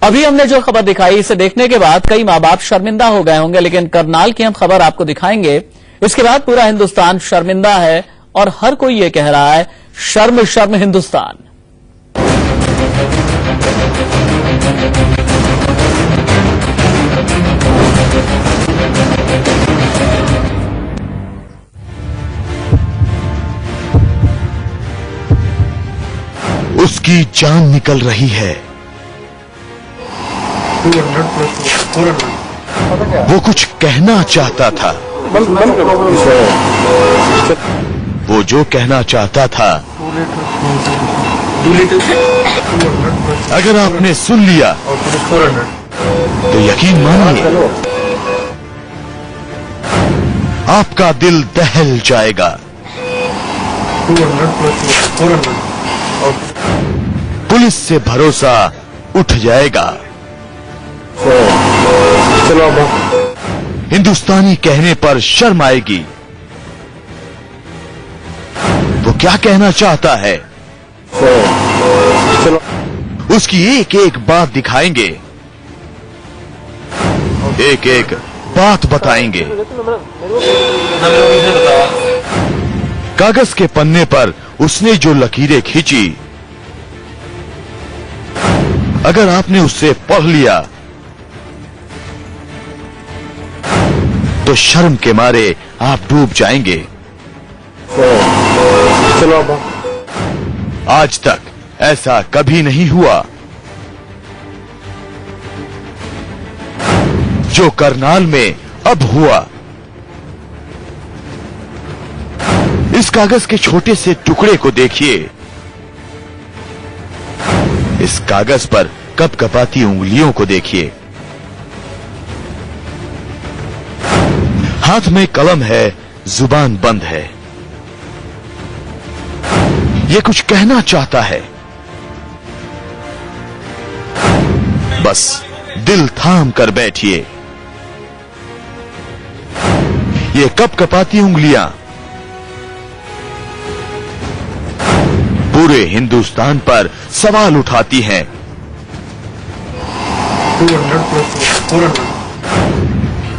अभी हमने जो खबर दिखाई, इसे देखने के बाद कई माँ बाप शर्मिंदा हो गए होंगे, लेकिन करनाल की हम खबर आपको दिखाएंगे। इसके बाद पूरा हिंदुस्तान शर्मिंदा है और हर कोई ये कह रहा है, शर्म शर्म हिंदुस्तान। उसकी जान निकल रही है। वो कुछ कहना चाहता था। वो जो कहना चाहता था, अगर आपने सुन लिया तो यकीन मानिए आपका दिल दहल जाएगा। पुलिस से भरोसा उठ जाएगा। हिंदुस्तानी कहने पर शर्म आएगी। वो क्या कहना चाहता है, उसकी एक एक बात दिखाएंगे, एक एक बात बताएंगे। कागज के पन्ने पर उसने जो लकीरें खींची, अगर आपने उससे पढ़ लिया तो शर्म के मारे आप डूब जाएंगे। आज तक ऐसा कभी नहीं हुआ। जो करनाल में अब हुआ, इस कागज के छोटे से टुकड़े को देखिए। इस कागज पर कपकपाती उंगलियों को देखिए। हाथ में कलम है, जुबान बंद है। ये कुछ कहना चाहता है। बस दिल थाम कर बैठिए। ये कपकपाती उंगलियां पूरे हिंदुस्तान पर सवाल उठाती हैं।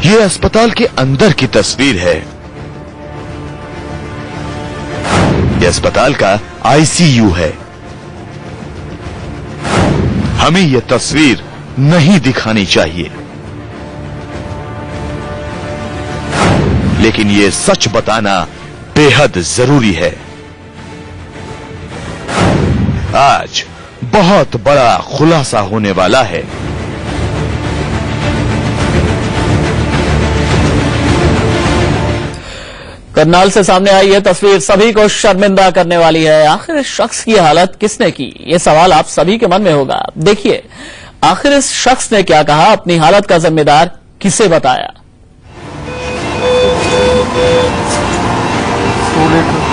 ये अस्पताल के अंदर की तस्वीर है। ये अस्पताल का आईसीयू है। हमें ये तस्वीर नहीं दिखानी चाहिए, लेकिन ये सच बताना बेहद जरूरी है। आज बहुत बड़ा खुलासा होने वाला है। करनाल से सामने आई यह तस्वीर सभी को शर्मिंदा करने वाली है। आखिर इस शख्स की हालत किसने की, ये सवाल आप सभी के मन में होगा। देखिए, आखिर इस शख्स ने क्या कहा, अपनी हालत का जिम्मेदार किसे बताया।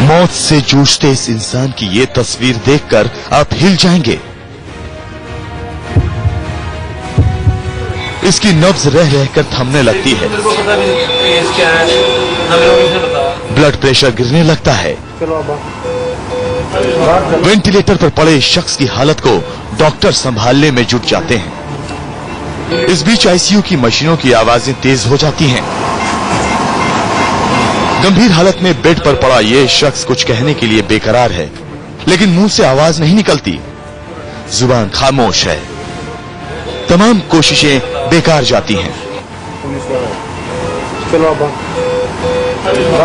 मौत से जूझते इस इंसान की ये तस्वीर देखकर आप हिल जाएंगे। इसकी नब्ज रह रहकर थमने लगती है। ब्लड प्रेशर गिरने लगता है। वेंटिलेटर पर पड़े इस शख्स की हालत को डॉक्टर संभालने में जुट जाते हैं। इस बीच आईसीयू की मशीनों की आवाजें तेज हो जाती हैं। गंभीर हालत में बेड पर पड़ा ये शख्स कुछ कहने के लिए बेकरार है, लेकिन मुंह से आवाज नहीं निकलती। जुबान खामोश है। तमाम कोशिशें बेकार जाती हैं।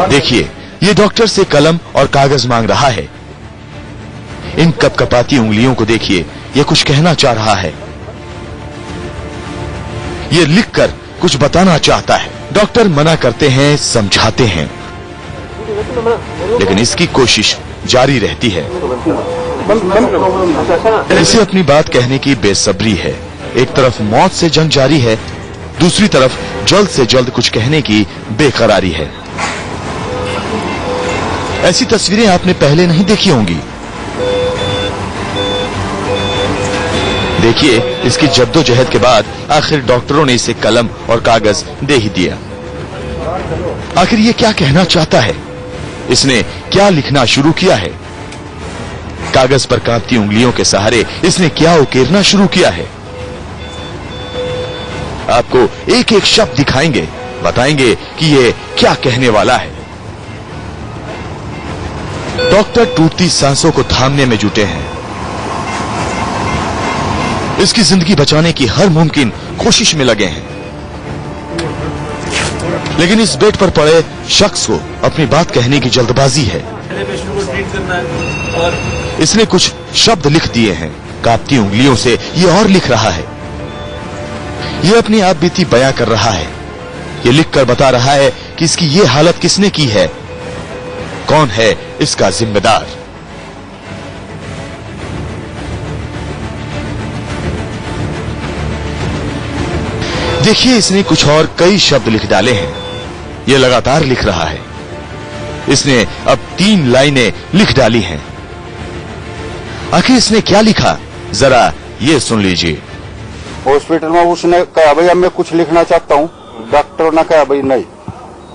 देखिए, ये डॉक्टर से कलम और कागज मांग रहा है। इन कपकपाती उंगलियों को देखिए, ये कुछ कहना चाह रहा है। ये लिखकर कुछ बताना चाहता है। डॉक्टर मना करते हैं, समझाते हैं, लेकिन इसकी कोशिश जारी रहती है। इसे अपनी बात कहने की बेसब्री है। एक तरफ मौत से जंग जारी है, दूसरी तरफ जल्द से जल्द कुछ कहने की बेकरारी है। ऐसी तस्वीरें आपने पहले नहीं देखी होंगी। देखिए, इसकी जद्दोजहद के बाद आखिर डॉक्टरों ने इसे कलम और कागज दे ही दिया। आखिर ये क्या कहना चाहता है, इसने क्या लिखना शुरू किया है। कागज पर कांपती उंगलियों के सहारे इसने क्या उकेरना शुरू किया है। आपको एक एक शब्द दिखाएंगे, बताएंगे कि ये क्या कहने वाला है। डॉक्टर टूटती सांसों को थामने में जुटे हैं। इसकी जिंदगी बचाने की हर मुमकिन कोशिश में लगे हैं, लेकिन इस बेड पर पड़े शख्स को अपनी बात कहने की जल्दबाजी है। इसने कुछ शब्द लिख दिए हैं, कांपती उंगलियों से ये और लिख रहा है। ये अपनी आप बीती बयां कर रहा है। ये लिखकर बता रहा है कि इसकी ये हालत किसने की है, कौन है इसका जिम्मेदार। देखिए, इसने कुछ और कई शब्द लिख डाले हैं। ये लगातार लिख रहा है। इसने अब 3 लाइनें लिख डाली हैं। आखिर इसने क्या लिखा, जरा ये सुन लीजिए। हॉस्पिटल में उसने कहा भाई अब मैं कुछ लिखना चाहता हूँ, डॉक्टर ने कहा भाई नहीं,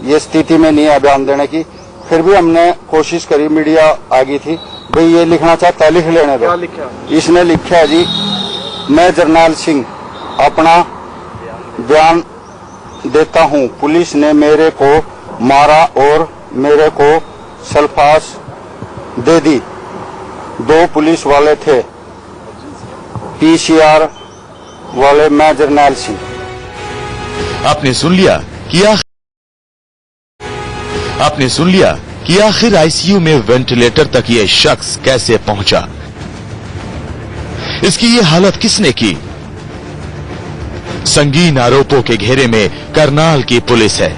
ये स्थिति में नहीं है बयान देने की। फिर भी हमने कोशिश करी, मीडिया आ गई थी, भाई ये लिखना चाहता है लिख लेने दो। इसने लिखा है जी, मैं जरनैल सिंह अपना बयान देता हूँ। पुलिस ने मेरे को मारा और मेरे को सल्फास दे दी। 2 पुलिस वाले थे, पीसीआर वाले, मैं जरनैल सिंह। आपने सुन लिया कि आखिर आईसीयू में वेंटिलेटर तक ये शख्स कैसे पहुंचा। इसकी ये हालत किसने की। संगीन आरोपों के घेरे में करनाल की पुलिस है।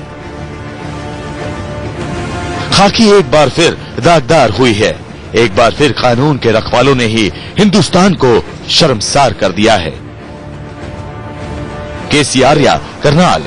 खाकी एक बार फिर दागदार हुई है। एक बार फिर कानून के रखवालों ने ही हिंदुस्तान को शर्मसार कर दिया है। केसी आर्या, करनाल।